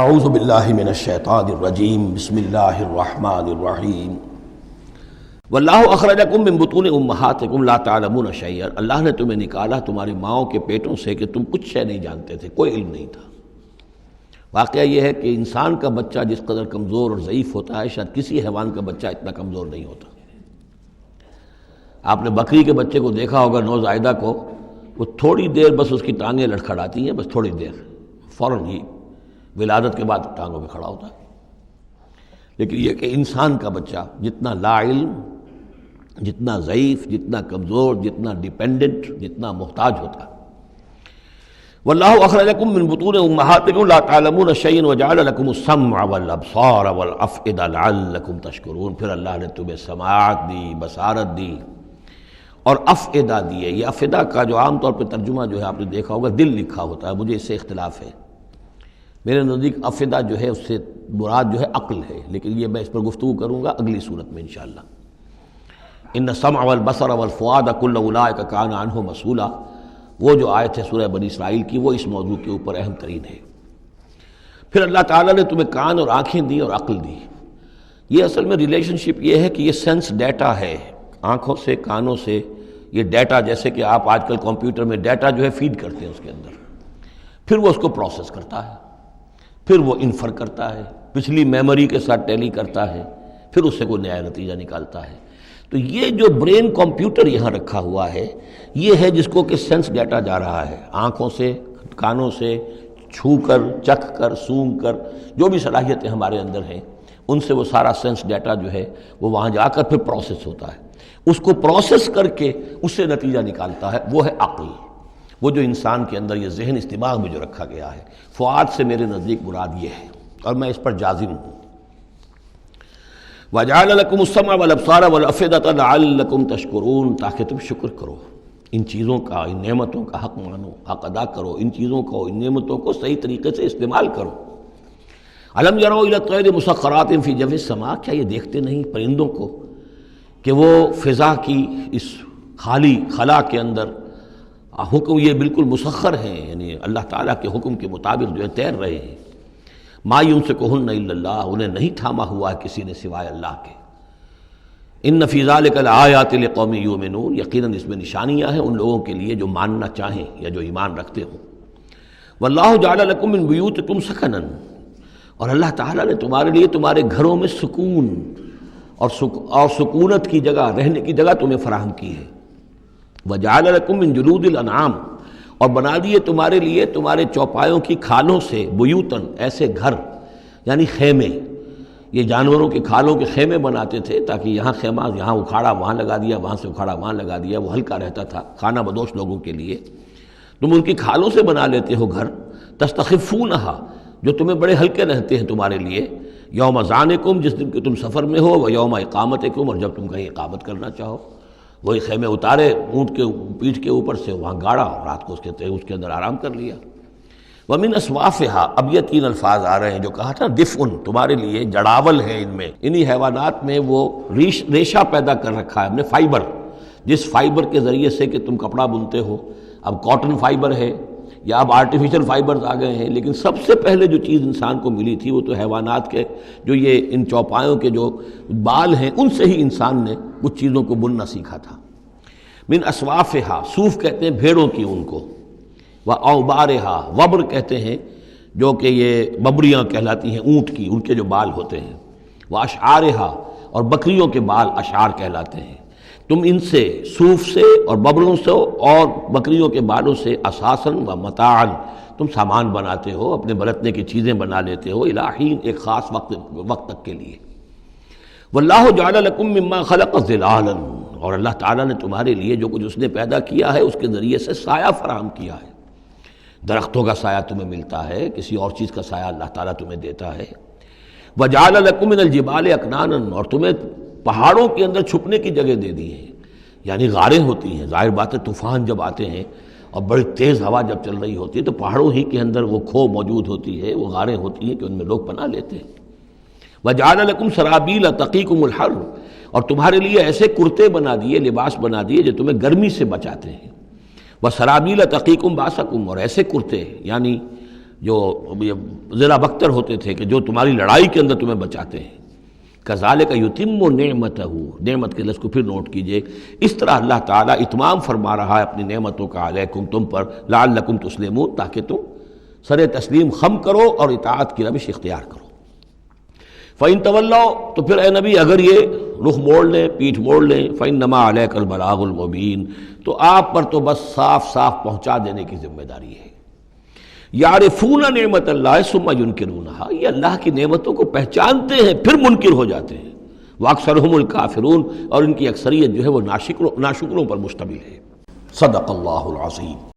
اعوذ باللہ من الشیطان الرجیم بسم اللہ الرحمن الرحیم واللہ اخرجکم من بطون امہاتکم لا تعلمون شیئا، اللہ نے تمہیں نکالا تمہاری ماؤں کے پیٹوں سے کہ تم کچھ شے نہیں جانتے تھے، کوئی علم نہیں تھا۔ واقعہ یہ ہے کہ انسان کا بچہ جس قدر کمزور اور ضعیف ہوتا ہے شاید کسی حیوان کا بچہ اتنا کمزور نہیں ہوتا۔ آپ نے بکری کے بچے کو دیکھا ہوگا، نوزائیدہ کو، وہ تھوڑی دیر بس اس کی ٹانگیں لڑکھڑاتی ہیں، بس تھوڑی دیر، فوراً ہی ولادت کے بعد ٹانگوں پہ کھڑا ہوتا ہے۔ لیکن یہ کہ انسان کا بچہ جتنا لا علم، جتنا ضعیف، جتنا کمزور، جتنا ڈیپینڈنٹ، جتنا محتاج ہوتا ہے۔ واللہ اخرجکم من بطون امہاتکم لا تعلمون شیئا وجعل لکم السمع والابصار والافئدہ لعلکم تشکرون، پھر اللہ نے تمہیں سماعت دی، بصارت دی اور افئدہ دیے۔ یہ افئدہ کا جو عام طور پہ ترجمہ جو ہے آپ نے دیکھا ہوگا دل لکھا ہوتا ہے، مجھے اس سے اختلاف ہے۔ میرے نزدیک افئدہ جو ہے اس سے مراد جو ہے عقل ہے، لیکن یہ میں اس پر گفتگو کروں گا اگلی صورت میں انشاءاللہ۔ ان السمع والبصر والفؤاد کل اولئک کان عنہ مسئولا، وہ جو آیت ہے سورہ بنی اسرائیل کی، وہ اس موضوع کے اوپر اہم ترین ہے۔ پھر اللہ تعالیٰ نے تمہیں کان اور آنکھیں دی اور عقل دی۔ یہ اصل میں ریلیشن شپ یہ ہے کہ یہ سینس ڈیٹا ہے، آنکھوں سے، کانوں سے یہ ڈیٹا، جیسے کہ آپ آج کل کمپیوٹر میں ڈیٹا جو ہے فیڈ کرتے ہیں اس کے اندر، پھر وہ اس کو پروسیس کرتا ہے، پھر وہ انفر کرتا ہے، پچھلی میموری کے ساتھ ٹیلی کرتا ہے، پھر اس سے کوئی نیا نتیجہ نکالتا ہے۔ تو یہ جو برین کمپیوٹر یہاں رکھا ہوا ہے، یہ ہے جس کو کہ سینس ڈیٹا جا رہا ہے، آنکھوں سے، کانوں سے، چھو کر، چکھ کر، سونگھ کر، جو بھی صلاحیتیں ہمارے اندر ہیں ان سے وہ سارا سینس ڈیٹا جو ہے وہ وہاں جا کر پھر پروسیس ہوتا ہے، اس کو پروسیس کر کے اس سے نتیجہ نکالتا ہے، وہ ہے عقل، وہ جو انسان کے اندر یہ ذہن، اس دماغ میں جو رکھا گیا ہے۔ فؤاد سے میرے نزدیک مراد یہ ہے اور میں اس پر جازم ہوں۔ وَجَعَلَ لَكُمُ السَّمْعَ وَالْأَبْصَارَ وَالْأَفْئِدَةَ لَعَلَّكُمْ تَشْكُرُونَ، تاکہ تم شکر کرو، ان چیزوں کا، ان نعمتوں کا حق مانو، حق ادا کرو، ان چیزوں کو، ان نعمتوں کو صحیح طریقے سے استعمال کرو۔ أَلَمْ يَرَوْا إِلَى الطَّيْرِ مُسَخَّرَاتٍ فِي جَوِّ السَّمَاءِ، کیا یہ دیکھتے نہیں پرندوں کو کہ وہ فضا کی اس خالی خلا کے اندر حکم، یہ بالکل مسخر ہیں، یعنی اللہ تعالیٰ کے حکم کے مطابق جو ہے تیر رہے ہیں۔ ما یمسکہن الا اللہ، انہیں نہیں تھاما ہوا ہے کسی نے سوائے اللہ کے۔ ان فی ذلک لآیات لقوم یؤمنون، یقیناً اس میں نشانیاں ہیں ان لوگوں کے لیے جو ماننا چاہیں یا جو ایمان رکھتے ہوں۔ واللہ جعل لکم من بیوتکم سکنا، اور اللہ تعالیٰ نے تمہارے لیے تمہارے گھروں میں سکون اور سکونت کی جگہ، رہنے کی جگہ تمہیں فراہم کی ہے۔ وجعل لکم من جلود الانعام، اور بنا دیے تمہارے لیے تمہارے چوپایوں کی کھالوں سے بیوتن، ایسے گھر یعنی خیمے۔ یہ جانوروں کی کھالوں کے خیمے بناتے تھے تاکہ یہاں خیمہ، یہاں اکھاڑا وہاں لگا دیا، وہاں سے اکھاڑا وہاں لگا دیا، وہ ہلکا رہتا تھا کھانا بدوش لوگوں کے لیے۔ تم ان کی کھالوں سے بنا لیتے ہو گھر، تستخفونہا، جو تمہیں بڑے ہلکے رہتے ہیں تمہارے لیے، یوم ذانکم، جس دن کہ تم سفر میں ہو، و یوم اقامتکم، اور جب تم کہیں اقامت کرنا چاہو۔ وہی خیمے اتارے اونٹ کے پیٹھ کے اوپر سے، وہاں گاڑا، رات کو اس کے اندر آرام کر لیا۔ وَمِنْ أَصْوَافِهَا، اب یہ تین الفاظ آ رہے ہیں جو کہا تھا دفء، تمہارے لیے جڑاول ہے ان میں، انہی حیوانات میں وہ ریشہ پیدا کر رکھا ہے ہم نے، فائبر، جس فائبر کے ذریعے سے کہ تم کپڑا بنتے ہو، اب کاٹن فائبر ہے یا اب آرٹیفیشل فائبرز آ گئے ہیں، لیکن سب سے پہلے جو چیز انسان کو ملی تھی وہ تو حیوانات کے جو یہ ان چوپایوں کے جو بال ہیں ان سے ہی انسان نے کچھ چیزوں کو بننا سیکھا تھا۔ من اصوافہا، صوف کہتے ہیں بھیڑوں کی اون کو، واوبارہا، وبر کہتے ہیں جو کہ یہ ببریاں کہلاتی ہیں اونٹ کی، ان کے جو بال ہوتے ہیں، واشعارہا، اور بکریوں کے بال اشعار کہلاتے ہیں۔ تم ان سے، صوف سے اور ببروں سے اور بکریوں کے بالوں سے، اساساً و متاعاً، تم سامان بناتے ہو، اپنے برتنے کی چیزیں بنا لیتے ہو، الی حین، ایک خاص وقت تک کے لیے۔ واللہ جعل لکم مما خلق ظلالا، اور اللہ تعالیٰ نے تمہارے لیے جو کچھ اس نے پیدا کیا ہے اس کے ذریعے سے سایہ فراہم کیا ہے۔ درختوں کا سایہ تمہیں ملتا ہے، کسی اور چیز کا سایہ اللہ تعالیٰ تمہیں دیتا ہے۔ وجعل لکم من الجبال اکنانا، اور تمہیں پہاڑوں کے اندر چھپنے کی جگہ دے دی ہے، یعنی غاریں ہوتی ہیں، ظاہر بات ہے طوفان جب آتے ہیں اور بڑی تیز ہوا جب چل رہی ہوتی ہے تو پہاڑوں ہی کے اندر وہ کھو موجود ہوتی ہے، وہ غاریں ہوتی ہیں کہ ان میں لوگ پناہ لیتے ہیں۔ وجعل لکم سرابیل تقیکم الحر، اور تمہارے لیے ایسے کرتے بنا دیے، لباس بنا دیے جو تمہیں گرمی سے بچاتے ہیں۔ وسرابیل تقیکم باسکم، اور ایسے کرتے یعنی جو ذرا بختر ہوتے تھے کہ جو تمہاری لڑائی کے اندر تمہیں بچاتے ہیں. کذالک یتم نعمتہ، نعمت کے لفظ کو پھر نوٹ کیجئے، اس طرح اللہ تعالیٰ اتمام فرما رہا ہے اپنی نعمتوں کا علیکم تم پر، لعلکم تسلمون تاکہ تم سر تسلیم خم کرو اور اطاعت کی روش اختیار کرو. فَإِن تَوَلَّوْا، تو پھر اے نبی اگر یہ رخ موڑ لیں، پیٹھ موڑ لیں، فَإِنَّمَا عَلَيْكَ الْبَلَاغُ الْمُبِينُ، تو آپ پر تو بس صاف صاف پہنچا دینے کی ذمہ داری ہے. یعرفون نعمت اللہ ثم ینکرونہا، یہ اللہ کی نعمتوں کو پہچانتے ہیں پھر منکر ہو جاتے ہیں. واکثرہم الکافرون، اور ان کی اکثریت جو ہے وہ ناشکروں پر مشتمل ہے. صدق اللہ العظیم.